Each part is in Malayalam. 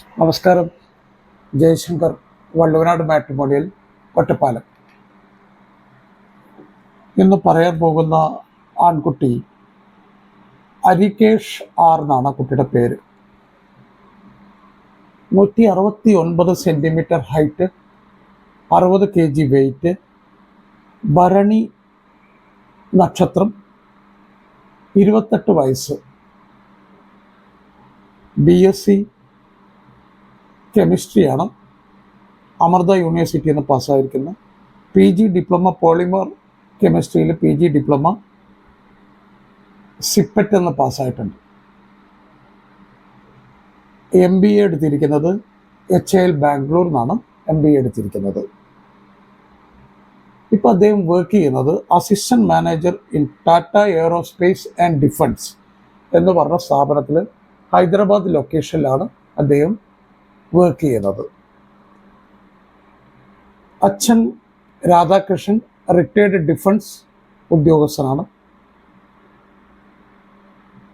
നമസ്കാരം. ജയശങ്കർ, വള്ളുവനാട് മാട്രിമോണിയൽ, ഒറ്റപ്പാലം. ഇന്ന് പറയാൻ പോകുന്ന ആൺകുട്ടി അരികേഷ് ആർ എന്നാണ് കുട്ടിയുടെ പേര്. 169 centimetre height, 60 kg weight, Bharani നക്ഷത്രം, 28 വയസ്സ്, BSc കെമിസ്ട്രിയാണ്, അമൃത യൂണിവേഴ്സിറ്റിയിൽ നിന്ന് പാസ്സായിരിക്കുന്നു. PG ഡിപ്ലോമ പോളിമർ കെമിസ്ട്രിയിൽ PG ഡിപ്ലോമ സിപ്പറ്റ് എന്ന് പാസ്സായിട്ടുണ്ട്. MBA എടുത്തിരിക്കുന്നത് HAL ബാംഗ്ലൂർ നിന്നാണ് MBA എടുത്തിരിക്കുന്നത്. ഇപ്പോൾ അദ്ദേഹം വർക്ക് ചെയ്യുന്നത് assistant manager in Tata aerospace and defence എന്ന് പറഞ്ഞ സ്ഥാപനത്തിൽ ഹൈദരാബാദ് ലൊക്കേഷനിലാണ് അദ്ദേഹം വർക്ക് ചെയ്യുന്നത്. അച്ഛൻ രാധാകൃഷ്ണൻ റിട്ടയർഡ് ഡിഫൻസ് ഉദ്യോഗസ്ഥനാണ്.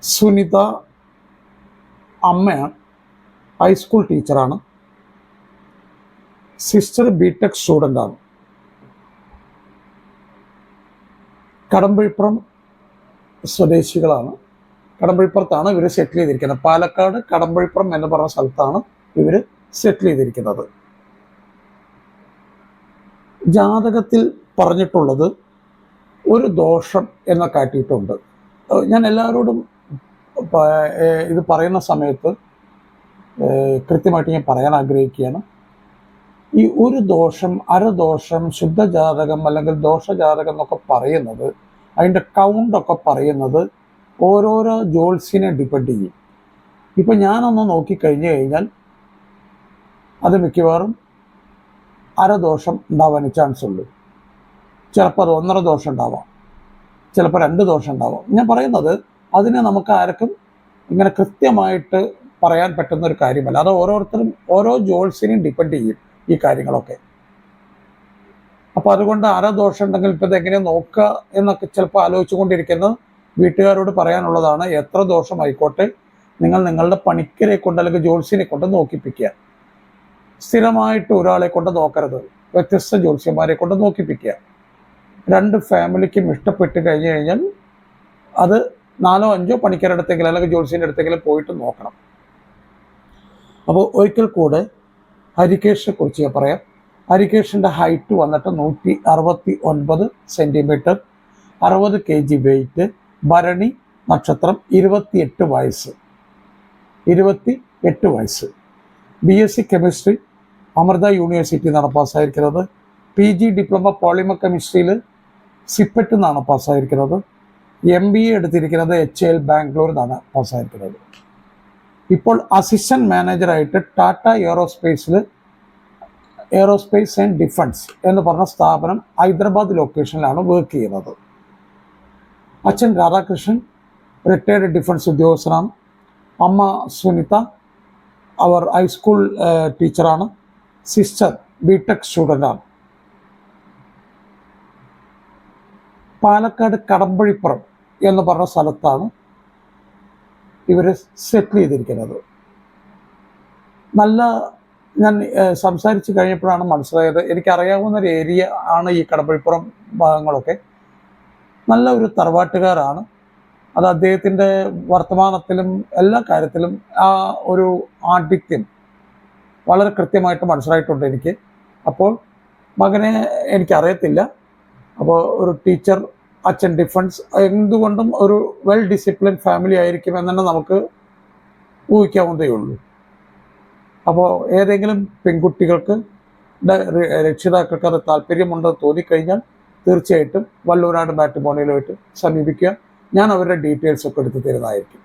സുനിത അമ്മയാണ്, ഹൈസ്കൂൾ ടീച്ചറാണ്. Sister BTech സ്റ്റുഡൻ്റാണ്. കടമ്പഴിപ്പുറം സ്വദേശികളാണ്. കടമ്പഴിപ്പുറത്താണ് ഇവർ സെറ്റിൽ ചെയ്തിരിക്കുന്നത്. പാലക്കാട് കടമ്പഴിപ്പുറം എന്ന് പറഞ്ഞ സ്ഥലത്താണ് ഇവർ സെറ്റിൽ ചെയ്തിരിക്കുന്നത്. ജാതകത്തിൽ പറഞ്ഞിട്ടുള്ളത് ഒരു ദോഷം എന്ന കാട്ടിയിട്ടുണ്ട്. ഞാൻ എല്ലാവരോടും ഇത് പറയുന്ന സമയത്ത് കൃത്യമായിട്ട് ഞാൻ പറയാൻ ആഗ്രഹിക്കുകയാണ്. ഈ ഒരു ദോഷം, അരദോഷം, ശുദ്ധജാതകം അല്ലെങ്കിൽ ദോഷജാതകം എന്നൊക്കെ പറയുന്നത്, അതിൻ്റെ കൗണ്ടൊക്കെ പറയുന്നത് ഓരോരോ ജോത്സ്യനെ ഡിപ്പെൻഡ് ചെയ്യും. ഇപ്പം ഞാനൊന്ന് നോക്കിക്കഴിഞ്ഞു കഴിഞ്ഞാൽ അത് മിക്കവാറും അരദോഷം ഉണ്ടാവാൻ ചാൻസ് ഉള്ളൂ. ചിലപ്പോൾ അത് 1.5 ദോഷം ഉണ്ടാവാം, ചിലപ്പോൾ 2 ദോഷം ഉണ്ടാവാം. ഞാൻ പറയുന്നത് അതിനെ നമുക്ക് ആർക്കും ഇങ്ങനെ കൃത്യമായിട്ട് പറയാൻ പറ്റുന്ന ഒരു കാര്യമല്ല. അത് ഓരോരുത്തരും ഓരോ ജോത്സ്യനെയും ഡിപ്പെൻഡ് ചെയ്യും ഈ കാര്യങ്ങളൊക്കെ. അപ്പോൾ അതുകൊണ്ട് അരദോഷം ഉണ്ടെങ്കിൽ ഇപ്പം ഇതെങ്ങനെ നോക്കുക എന്നൊക്കെ ചിലപ്പോൾ ആലോചിച്ചുകൊണ്ടിരിക്കുന്നത് വീട്ടുകാരോട് പറയാനുള്ളതാണ്. എത്ര ദോഷമായിക്കോട്ടെ, നിങ്ങൾ നിങ്ങളുടെ പണിക്കരെ കൊണ്ട് അല്ലെങ്കിൽ ജോത്സ്യനെ കൊണ്ട് നോക്കിപ്പിക്കുക. സ്ഥിരമായിട്ട് ഒരാളെ കൊണ്ട് നോക്കരുത്, വ്യത്യസ്ത ജ്യോത്സ്യന്മാരെ കൊണ്ട് നോക്കിപ്പിക്കുക. 2 ഫാമിലിക്കും ഇഷ്ടപ്പെട്ട് കഴിഞ്ഞു കഴിഞ്ഞാൽ അത് 4-5 പണിക്കാരുടെ അടുത്തെങ്കിലും അല്ലെങ്കിൽ ജ്യോത്സ്യൻ്റെ അടുത്തെങ്കിലും പോയിട്ട് നോക്കണം. അപ്പോൾ ഒരിക്കൽ കൂടെ ഹരികേഷിനെ കുറിച്ച് ഞാൻ പറയാം. ഹരികേഷിൻ്റെ ഹൈറ്റ് വന്നിട്ട് 169 സെൻറ്റിമീറ്റർ, 60 kg വെയിറ്റ്, ഭരണി നക്ഷത്രം, 28 വയസ്സ്. BSc കെമിസ്ട്രി അമൃത യൂണിവേഴ്സിറ്റിയിൽ നിന്നാണ് പാസ്സായിരിക്കുന്നത്. PG ഡിപ്ലോമ പോളിമർ കെമിസ്ട്രിയിൽ സിപ്പറ്റ് നിന്നാണ് പാസ്സായിരിക്കുന്നത്. MBA എടുത്തിരിക്കുന്നത് HAL ബാംഗ്ലൂർ നിന്നാണ് പാസ്സായിരിക്കുന്നത്. ഇപ്പോൾ അസിസ്റ്റന്റ് മാനേജറായിട്ട് ടാറ്റ എയറോസ്പേസ് ആൻഡ് ഡിഫൻസ് എന്ന് പറഞ്ഞ സ്ഥാപനം ഹൈദരാബാദ് ലൊക്കേഷനിലാണ് വർക്ക് ചെയ്യുന്നത്. അച്ഛൻ രാധാകൃഷ്ണൻ റിട്ടയർഡ് ഡിഫൻസ് ഉദ്യോഗസ്ഥനാണ്. അമ്മ സുനിത, അവർ ഹൈസ്കൂൾ ടീച്ചറാണ്. Sister BTech സ്റ്റുഡൻ്റാണ്. പാലക്കാട് കടമ്പഴിപ്പുറം എന്ന് പറഞ്ഞ സ്ഥലത്താണ് ഇവർ സെറ്റിൽ ചെയ്തിരിക്കുന്നത്. ഞാൻ സംസാരിച്ച് കഴിഞ്ഞപ്പോഴാണ് മനസ്സിലായത്, എനിക്കറിയാവുന്ന ഒരു ഏരിയ ആണ് ഈ കടമ്പഴിപ്പുറം ഭാഗങ്ങളൊക്കെ. നല്ല ഒരു തറവാട്ടുകാരാണ്. അത് അദ്ദേഹത്തിൻ്റെ വർത്തമാനത്തിലും എല്ലാ കാര്യത്തിലും ആ ഒരു ആഠിത്യം വളരെ കൃത്യമായിട്ട് മനസ്സിലായിട്ടുണ്ട് എനിക്ക്. അപ്പോൾ മകനെ എനിക്കറിയത്തില്ല. അപ്പോൾ ഒരു ടീച്ചർ, അച്ഛൻ ഡിഫൻസ്, എന്തുകൊണ്ടും ഒരു വെൽ ഡിസിപ്ലിൻ ഫാമിലി ആയിരിക്കും എന്ന് തന്നെ നമുക്ക് ഊഹിക്കാവുന്നതേ ഉള്ളൂ. അപ്പോൾ ഏതെങ്കിലും പെൺകുട്ടികൾക്ക് രക്ഷിതാക്കൾക്ക് അത് താല്പര്യമുണ്ടെന്ന് തോന്നിക്കഴിഞ്ഞാൽ തീർച്ചയായിട്ടും വള്ളുവനാട് മാട്രിമോണിയലുമായിട്ട് സമീപിക്കുക. ഞാൻ അവരുടെ ഡീറ്റെയിൽസ് ഒക്കെ എടുത്ത് തരുന്നതായിരിക്കും.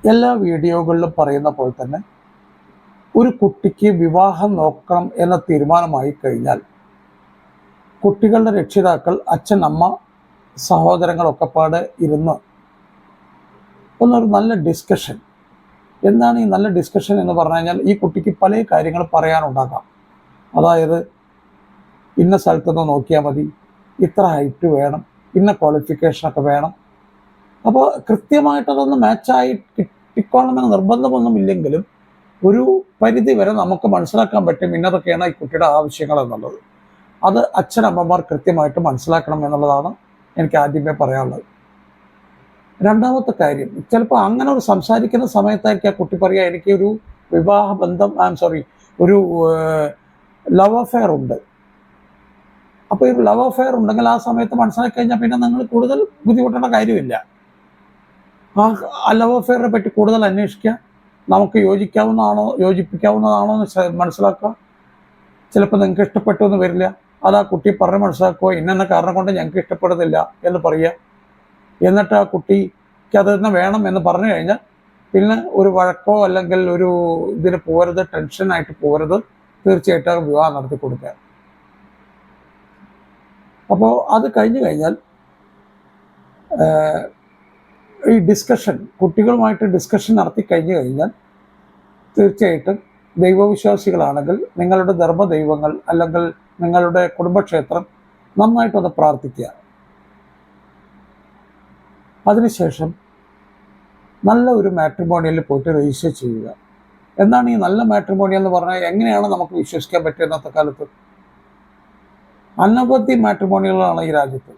എല്ലാ വീഡിയോകളിലും പറയുന്ന പോലെ തന്നെ ഒരു കുട്ടിക്ക് വിവാഹം നോക്കണം എന്ന തീരുമാനമായി കഴിഞ്ഞാൽ കുട്ടികളുടെ രക്ഷിതാക്കൾ, അച്ഛൻ, അമ്മ, സഹോദരങ്ങളൊക്കെ പാടെ ഇരുന്ന് ഒന്നൊരു നല്ല ഡിസ്കഷൻ. എന്താണ് ഈ നല്ല ഡിസ്കഷൻ എന്ന് പറഞ്ഞു കഴിഞ്ഞാൽ, ഈ കുട്ടിക്ക് പല കാര്യങ്ങൾ പറയാനുണ്ടാകാം. അതായത് ഇന്ന സ്ഥലത്തുനിന്ന് നോക്കിയാൽ മതി, ഇത്ര ഹൈറ്റ് വേണം, ഇന്ന ക്വാളിഫിക്കേഷനൊക്കെ വേണം, അപ്പോൾ കൃത്യമായിട്ടതൊന്ന് മാച്ചായി കിട്ടിക്കോണമെന്ന് നിർബന്ധമൊന്നുമില്ലെങ്കിലും ഒരു പരിധി വരെ നമുക്ക് മനസ്സിലാക്കാൻ പറ്റും ഇന്നതൊക്കെയാണ് ഈ കുട്ടിയുടെ ആവശ്യങ്ങൾ എന്നുള്ളത്. അത് അച്ഛനമ്മമാർ കൃത്യമായിട്ട് മനസ്സിലാക്കണം എന്നുള്ളതാണ് എനിക്ക് ആദ്യമേ പറയാനുള്ളത്. രണ്ടാമത്തെ കാര്യം, ചിലപ്പോൾ അങ്ങനെ ഒരു സംസാരിക്കുന്ന സമയത്തായിരിക്കും ആ കുട്ടി പറയുക എനിക്കൊരു വിവാഹ ബന്ധം ഒരു ലവ് അഫെയർ ഉണ്ട്. അപ്പോൾ ഈ ലവ് അഫെയർ ഉണ്ടെങ്കിൽ ആ സമയത്ത് മനസ്സിലാക്കി കഴിഞ്ഞാൽ പിന്നെ നിങ്ങൾ കൂടുതൽ ബുദ്ധിമുട്ടേണ്ട കാര്യമില്ല. ആ ലവ് അഫെയറിനെ പറ്റി കൂടുതൽ അന്വേഷിക്കുക, നമുക്ക് യോജിപ്പിക്കാവുന്നതാണോ എന്ന് മനസ്സിലാക്കുക. ചിലപ്പോൾ നിങ്ങൾക്ക് ഇഷ്ടപ്പെട്ടു എന്ന് വരില്ല, അത് ആ കുട്ടി പറഞ്ഞ് മനസ്സിലാക്കുക, ഇന്ന കാരണം കൊണ്ട് ഞങ്ങൾക്ക് ഇഷ്ടപ്പെടുന്നില്ല എന്ന് പറയുക. എന്നിട്ട് ആ കുട്ടിക്ക് അത് തന്നെ വേണം എന്ന് പറഞ്ഞു കഴിഞ്ഞാൽ പിന്നെ ഒരു വഴക്കോ അല്ലെങ്കിൽ ഒരു ഇതിന് പോകരുത്, ടെൻഷനായിട്ട് പോകരുത്, തീർച്ചയായിട്ടും വിവാഹം നടത്തി കൊടുക്കുക. അപ്പോൾ അത് കഴിഞ്ഞു കഴിഞ്ഞാൽ ഈ കുട്ടികളുമായിട്ട് ഡിസ്കഷൻ നടത്തി കഴിഞ്ഞു കഴിഞ്ഞാൽ തീർച്ചയായിട്ടും ദൈവവിശ്വാസികളാണെങ്കിൽ നിങ്ങളുടെ ധർമ്മദൈവങ്ങൾ അല്ലെങ്കിൽ നിങ്ങളുടെ കുടുംബക്ഷേത്രം നന്നായിട്ടൊന്ന് പ്രാർത്ഥിക്കുക. അതിനുശേഷം നല്ല ഒരു മാട്രിമോണിയലിൽ പോയിട്ട് രജിസ്റ്റർ ചെയ്യുക. എന്താണ് ഈ നല്ല മാട്രിമോണിയൽ എന്ന് പറഞ്ഞാൽ? എങ്ങനെയാണ് നമുക്ക് വിശ്വസിക്കാൻ പറ്റുക? ഇന്നത്തെ കാലത്ത് അനവധി മാട്രിമോണിയലുകളാണ് ഈ രാജ്യത്ത്.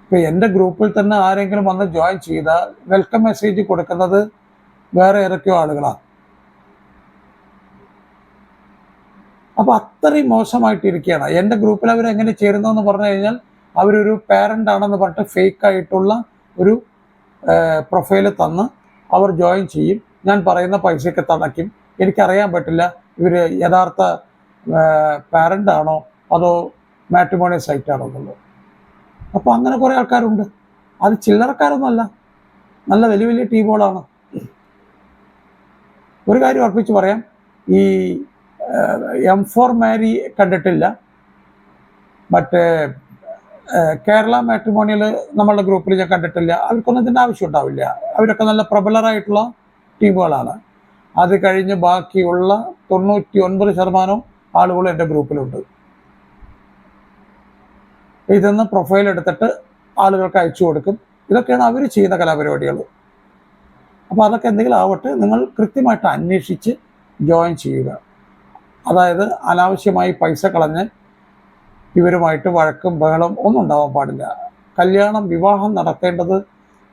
ഇപ്പം എൻ്റെ ഗ്രൂപ്പിൽ തന്നെ ആരെങ്കിലും വന്ന് ജോയിൻ ചെയ്താൽ വെൽക്കം മെസ്സേജ് കൊടുക്കുന്നത് വേറെ ഏതൊക്കെയോ ആളുകളാണ്. അപ്പോൾ അത്രയും മോശമായിട്ടിരിക്കുകയാണ്. എൻ്റെ ഗ്രൂപ്പിൽ അവരെങ്ങനെ ചേരുന്നതെന്ന് പറഞ്ഞു കഴിഞ്ഞാൽ അവരൊരു പാരൻ്റ് ആണെന്ന് പറഞ്ഞിട്ട് ഫേക്കായിട്ടുള്ള ഒരു പ്രൊഫൈല് തന്ന് അവർ ജോയിൻ ചെയ്യും. ഞാൻ പറയുന്ന പൈസയൊക്കെ തടയ്ക്കും. എനിക്കറിയാൻ പറ്റില്ല ഇവർ യഥാർത്ഥ പാരൻ്റ് ആണോ അതോ മാട്രിമോണിയൽ സൈറ്റാണോ എന്നുള്ളത്. അപ്പോൾ അങ്ങനെ കുറേ ആൾക്കാരുണ്ട്. അത് ചില്ലറക്കാരൊന്നുമല്ല, നല്ല വലിയ വലിയ ടീമുകളാണ്. ഒരു കാര്യം ഉറപ്പിച്ച് പറയാം, ഈ M4 മാരി കണ്ടിട്ടില്ല, ബട്ട് കേരള മാട്രിമോണിയൽ നമ്മളുടെ ഗ്രൂപ്പിൽ ഞാൻ കണ്ടിട്ടില്ല. അവർക്കൊന്നും ഇതിൻ്റെ ആവശ്യം ഉണ്ടാവില്ല. അവരൊക്കെ നല്ല പ്രബലരായിട്ടുള്ള ടീമുകളാണ്. അത് കഴിഞ്ഞ് ബാക്കിയുള്ള 99% ആളുകളും എൻ്റെ ഗ്രൂപ്പിലുണ്ട്. ഇതെന്ന് പ്രൊഫൈൽ എടുത്തിട്ട് ആളുകൾക്ക് അയച്ചു കൊടുക്കും. ഇതൊക്കെയാണ് അവർ ചെയ്യുന്ന കലാപരിപാടികൾ. അപ്പോൾ അതൊക്കെ എന്തെങ്കിലും ആവട്ടെ, നിങ്ങൾ കൃത്യമായിട്ട് അന്വേഷിച്ച് ജോയിൻ ചെയ്യുക. അതായത് അനാവശ്യമായി പൈസ കളഞ്ഞ് ഇവരുമായിട്ട് വഴക്കും ബഹളം ഒന്നും ഉണ്ടാവാൻ പാടില്ല. വിവാഹം നടത്തേണ്ടത്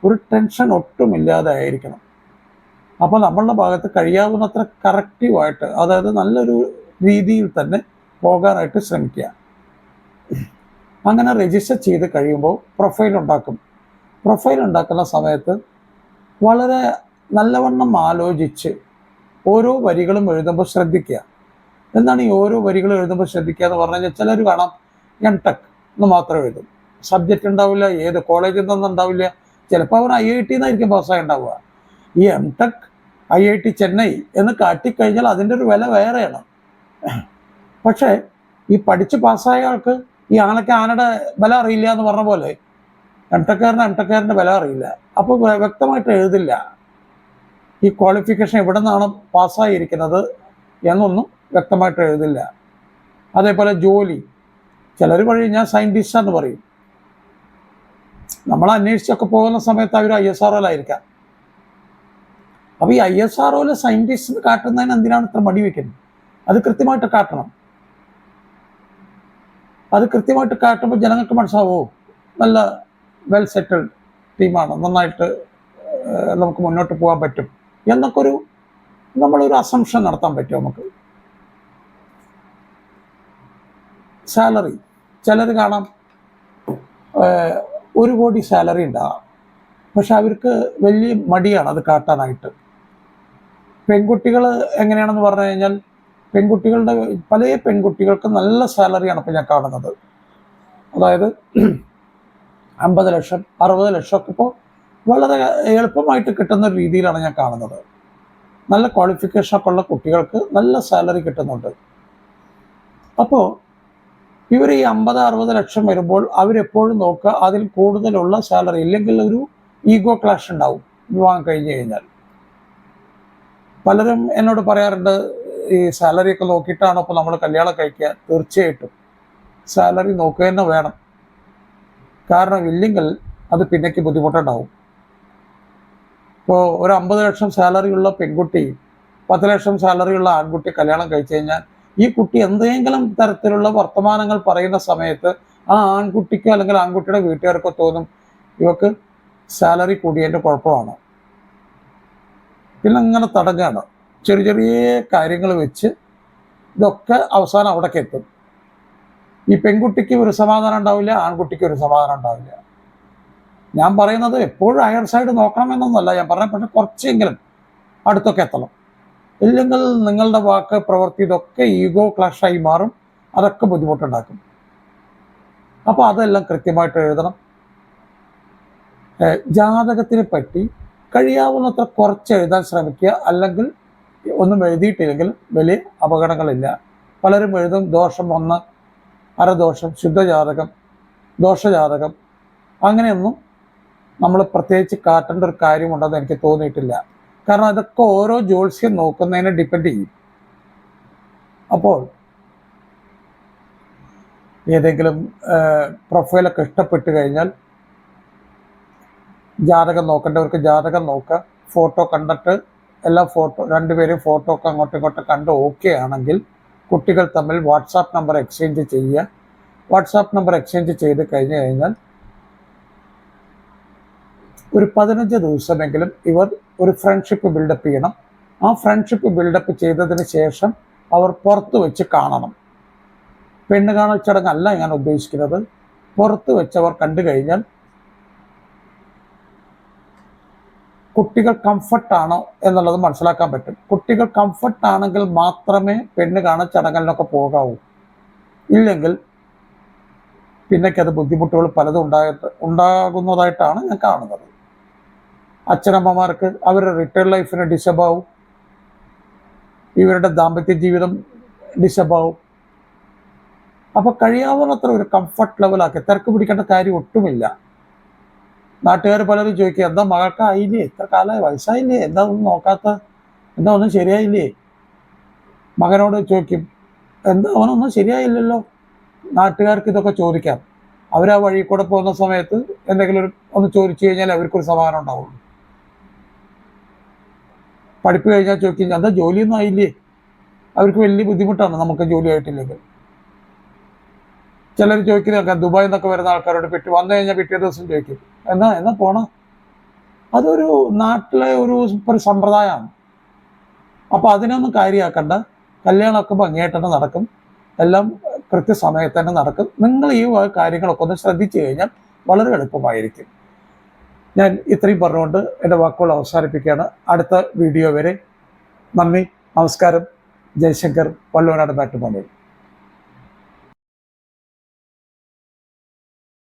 ഒരു ടെൻഷൻ ഒട്ടുമില്ലാതെ ആയിരിക്കണം. അപ്പോൾ നമ്മളുടെ ഭാഗത്ത് കഴിയാവുന്നത്ര കറക്റ്റീവായിട്ട്, അതായത് നല്ലൊരു രീതിയിൽ തന്നെ പോകാനായിട്ട് ശ്രമിക്കുക. അങ്ങനെ രജിസ്റ്റർ ചെയ്ത് കഴിയുമ്പോൾ പ്രൊഫൈൽ ഉണ്ടാക്കും. പ്രൊഫൈൽ ഉണ്ടാക്കുന്ന സമയത്ത് വളരെ നല്ലവണ്ണം ആലോചിച്ച് ഓരോ വരികളും എഴുതുമ്പോൾ ശ്രദ്ധിക്കുക. എന്താണ് ഈ ഓരോ വരികളും എഴുതുമ്പോൾ ശ്രദ്ധിക്കുക എന്ന് പറഞ്ഞു കഴിഞ്ഞാൽ, ചിലർ കാണാം M.Tech എന്ന് മാത്രം എഴുതും, സബ്ജക്റ്റ് ഉണ്ടാവില്ല, ഏത് കോളേജിൽ നിന്നും ഉണ്ടാവില്ല. ചിലപ്പോൾ അവർ IIT എന്നായിരിക്കും പാസ്സായി ഉണ്ടാവുക. ഈ M.Tech IIT ചെന്നൈ എന്ന് കാട്ടിക്കഴിഞ്ഞാൽ അതിൻ്റെ ഒരു വില വേറെയാണ്. പക്ഷേ ഈ പഠിച്ച് പാസ്സായ ആൾക്ക് ഈ ആനയ്ക്ക് ആനയുടെ വില അറിയില്ല എന്ന് പറഞ്ഞ പോലെ M.Techകാരൻ്റെ വില അറിയില്ല. അപ്പോൾ വ്യക്തമായിട്ട് എഴുതില്ല ഈ ക്വാളിഫിക്കേഷൻ എവിടെ നിന്നാണ് പാസ്സായിരിക്കുന്നത് എന്നൊന്നും വ്യക്തമായിട്ട് എഴുതില്ല. അതേപോലെ ജോലി, ചിലർ ഞാൻ സയൻറ്റിസ്റ്റാന്ന് പറയും. നമ്മൾ അന്വേഷിച്ചൊക്കെ പോകുന്ന സമയത്ത് അവർ ISROയിലായിരിക്കാം. അപ്പോൾ ഈ ISROയിൽ സയൻറ്റിസ്റ്റ് കാട്ടുന്നതിന് എന്തിനാണ് ഇത്ര മടി വയ്ക്കുന്നത്? അത് കൃത്യമായിട്ട് കാട്ടണം. അത് കൃത്യമായിട്ട് കാട്ടുമ്പോൾ ജനങ്ങൾക്ക് മനസ്സിലാവോ നല്ല വെൽ സെറ്റിൽഡ് ടീമാണ്, നന്നായിട്ട് നമുക്ക് മുന്നോട്ട് പോകാൻ പറ്റും എന്നൊക്കെ നമ്മളൊരു അസംഷൻ നടത്താൻ പറ്റും നമുക്ക്. സാലറി, ചിലർ കാണാം 1 കോടി സാലറി ഉണ്ടാകാം, പക്ഷെ അവർക്ക് വലിയ മടിയാണ് അത് കാട്ടാനായിട്ട്. പെൺകുട്ടികൾ എങ്ങനെയാണെന്ന് പറഞ്ഞു കഴിഞ്ഞാൽ, പല പെൺകുട്ടികൾക്ക് നല്ല സാലറിയാണ് ഇപ്പോൾ ഞാൻ കാണുന്നത്. അതായത് 50 ലക്ഷം 60 ലക്ഷമൊക്കെ ഇപ്പോൾ വളരെ എളുപ്പമായിട്ട് കിട്ടുന്ന ഒരു രീതിയിലാണ് ഞാൻ കാണുന്നത്. നല്ല ക്വാളിഫിക്കേഷനൊക്കെ ഉള്ള കുട്ടികൾക്ക് നല്ല സാലറി കിട്ടുന്നുണ്ട്. അപ്പോൾ ഇവർ ഈ 50-60 ലക്ഷം വരുമ്പോൾ അവരെപ്പോഴും നോക്കുക അതിൽ കൂടുതലുള്ള സാലറി, ഇല്ലെങ്കിൽ ഒരു ഈഗോ ക്ലാഷ് ഉണ്ടാവും വിവാഹം കഴിഞ്ഞ് കഴിഞ്ഞാൽ. പലരും എന്നോട് പറയാറുണ്ട്, ഈ സാലറിയൊക്കെ നോക്കിയിട്ടാണോ ഇപ്പോൾ നമ്മൾ കല്യാണം കഴിക്കുക? തീർച്ചയായിട്ടും സാലറി നോക്കുക തന്നെ വേണം. കാരണം ഇല്ലെങ്കിൽ അത് പിന്നേക്ക് ബുദ്ധിമുട്ടുണ്ടാവും. ഇപ്പോൾ ഒരു 50 ലക്ഷം സാലറിയുള്ള പെൺകുട്ടി 10 ലക്ഷം സാലറിയുള്ള ആൺകുട്ടി കല്യാണം കഴിച്ചു കഴിഞ്ഞാൽ ഈ കുട്ടി എന്തെങ്കിലും തരത്തിലുള്ള വർത്തമാനങ്ങൾ പറയുന്ന സമയത്ത് ആ ആൺകുട്ടിക്കോ അല്ലെങ്കിൽ ആൺകുട്ടിയുടെ വീട്ടുകാർക്കോ തോന്നും ഇവക്ക് സാലറി കൂടിയതിൻ്റെ കുഴപ്പമാണ്. പിന്നെ അങ്ങനെ തടഞ്ഞാണ് ചെറിയ ചെറിയ കാര്യങ്ങൾ വെച്ച് ഇതൊക്കെ അവസാനം അവിടേക്ക് എത്തും. ഈ പെൺകുട്ടിക്ക് ഒരു സമാധാനം ഉണ്ടാവില്ല, ആൺകുട്ടിക്ക് ഒരു സമാധാനം ഉണ്ടാവില്ല. ഞാൻ പറയുന്നത് എപ്പോഴും അയർ സൈഡ് നോക്കണമെന്നൊന്നുമല്ല ഞാൻ പറഞ്ഞ, പക്ഷെ കുറച്ചെങ്കിലും അടുത്തൊക്കെ എത്തണം. ഇല്ലെങ്കിൽ നിങ്ങളുടെ വാക്ക് പ്രവൃത്തി ഇതൊക്കെ ഈഗോ ക്ലാഷായി മാറും, അതൊക്കെ ബുദ്ധിമുട്ടുണ്ടാക്കും. അപ്പോൾ അതെല്ലാം കൃത്യമായിട്ട് എഴുതണം. ജാതകത്തിനെ പറ്റി കഴിയാവുന്നത്ര കുറച്ച് എഴുതാൻ ശ്രമിക്കുക. അല്ലെങ്കിൽ ഒന്നും എഴുതിയിട്ടില്ലെങ്കിൽ വലിയ അപകടങ്ങളില്ല. പലരും എഴുതും ദോഷം 1, അരദോഷം, ശുദ്ധജാതകം, ദോഷജാതകം. അങ്ങനെയൊന്നും നമ്മൾ പ്രത്യേകിച്ച് കാട്ടേണ്ട ഒരു കാര്യമുണ്ടെന്ന് എനിക്ക് തോന്നിയിട്ടില്ല. കാരണം അതൊക്കെ ഓരോ ജ്യോത്സ്യം നോക്കുന്നതിനെ ഡിപ്പെൻഡ് ചെയ്യും. അപ്പോൾ ഏതെങ്കിലും പ്രൊഫൈലൊക്കെ ഇഷ്ടപ്പെട്ട് കഴിഞ്ഞാൽ ജാതകം നോക്കേണ്ടവർക്ക് ജാതകം നോക്കുക. ഫോട്ടോ കണ്ടിട്ട് എല്ലാ രണ്ടുപേരും ഫോട്ടോ ഒക്കെ അങ്ങോട്ടും ഇങ്ങോട്ടും കണ്ട് ഓക്കെ ആണെങ്കിൽ കുട്ടികൾ തമ്മിൽ വാട്സാപ്പ് നമ്പർ എക്സ്ചേഞ്ച് ചെയ്യുക. വാട്സാപ്പ് നമ്പർ എക്സ്ചേഞ്ച് ചെയ്ത് കഴിഞ്ഞാൽ ഒരു 15 ദിവസമെങ്കിലും ഇവർ ഒരു ഫ്രണ്ട്ഷിപ്പ് ബിൽഡപ്പ് ചെയ്യണം. ആ ഫ്രണ്ട്ഷിപ്പ് ബിൽഡപ്പ് ചെയ്തതിന് ശേഷം അവർ പുറത്ത് വെച്ച് കാണണം. പെണ്ണ് കാണൽ ചടങ്ങല്ല ഞാൻ ഉദ്ദേശിക്കുന്നത്. പുറത്ത് വെച്ചവർ കണ്ടു കഴിഞ്ഞാൽ കുട്ടികൾ കംഫർട്ടാണോ എന്നുള്ളത് മനസ്സിലാക്കാൻ പറ്റും. കുട്ടികൾ കംഫർട്ടാണെങ്കിൽ മാത്രമേ പെണ്ണ് കാണൽ ചടങ്ങിനൊക്കെ പോകാവൂ. ഇല്ലെങ്കിൽ പിന്നേക്കത് ബുദ്ധിമുട്ടുകൾ പലതും ഉണ്ടാകുന്നതായിട്ടാണ് ഞാൻ കാണുന്നത്. അച്ഛനമ്മമാർക്ക് അവരുടെ റിട്ടയർഡ് ലൈഫിന് ഡിസ്റ്റർബ് ആവും, ഇവരുടെ ദാമ്പത്യ ജീവിതം ഡിസ്റ്റർബ് ആവും. അപ്പോൾ കഴിയാവുന്നത്ര ഒരു കംഫർട്ട് ലെവലാക്കി തിരക്ക് പിടിക്കേണ്ട കാര്യം ഒട്ടുമില്ല. നാട്ടുകാർ പലരും ചോദിക്കുക എന്താ മകൾക്കായില്ലേ, ഇത്ര കാലമായി, വയസ്സായില്ലേ, എന്താ ഒന്നും നോക്കാത്ത, എന്താ ഒന്നും ശരിയായില്ലേ? മകനോട് ചോദിക്കും എന്താ അവനൊന്നും ശരിയായില്ലല്ലോ. നാട്ടുകാർക്ക് ഇതൊക്കെ ചോദിക്കാം. അവരാ വഴി കൂടെ പോകുന്ന സമയത്ത് എന്തെങ്കിലും ഒന്ന് ചോദിച്ചു കഴിഞ്ഞാൽ അവർക്കൊരു സമാധാനം ഉണ്ടാവുള്ളൂ. പഠിപ്പ് കഴിഞ്ഞാൽ ചോദിക്കും എന്താ ജോലിയൊന്നും ആയില്ലേ. അവർക്ക് വലിയ ബുദ്ധിമുട്ടാണ് നമുക്ക് ജോലി ആയിട്ടില്ലെങ്കിൽ. ചിലർ ചോദിക്കുന്നതൊക്കെ ദുബായിൽ നിന്നൊക്കെ വരുന്ന ആൾക്കാരോട് വന്നു കഴിഞ്ഞാൽ പിറ്റേ ദിവസം ചോദിക്കും എന്നാ പോണം. അതൊരു നാട്ടിലെ ഒരു സമ്പ്രദായമാണ്. അപ്പോൾ അതിനൊന്നും കാര്യമാക്കണ്ട. കല്യാണമൊക്കെ ഭംഗിയായിട്ട് തന്നെ നടക്കും, എല്ലാം കൃത്യസമയത്ത് തന്നെ നടക്കും. നിങ്ങൾ ഈ കാര്യങ്ങളൊക്കെ ഒന്ന് ശ്രദ്ധിച്ചു കഴിഞ്ഞാൽ വളരെ എളുപ്പമായിരിക്കും. ഞാൻ ഇത്രയും പറഞ്ഞുകൊണ്ട് എൻ്റെ വാക്കുകൾ അവസാനിപ്പിക്കുകയാണ്. അടുത്ത വീഡിയോ വരെ നന്ദി, നമസ്കാരം. ജയശങ്കർ, വള്ളുവനാട് മാട്രിമോണിയൽ.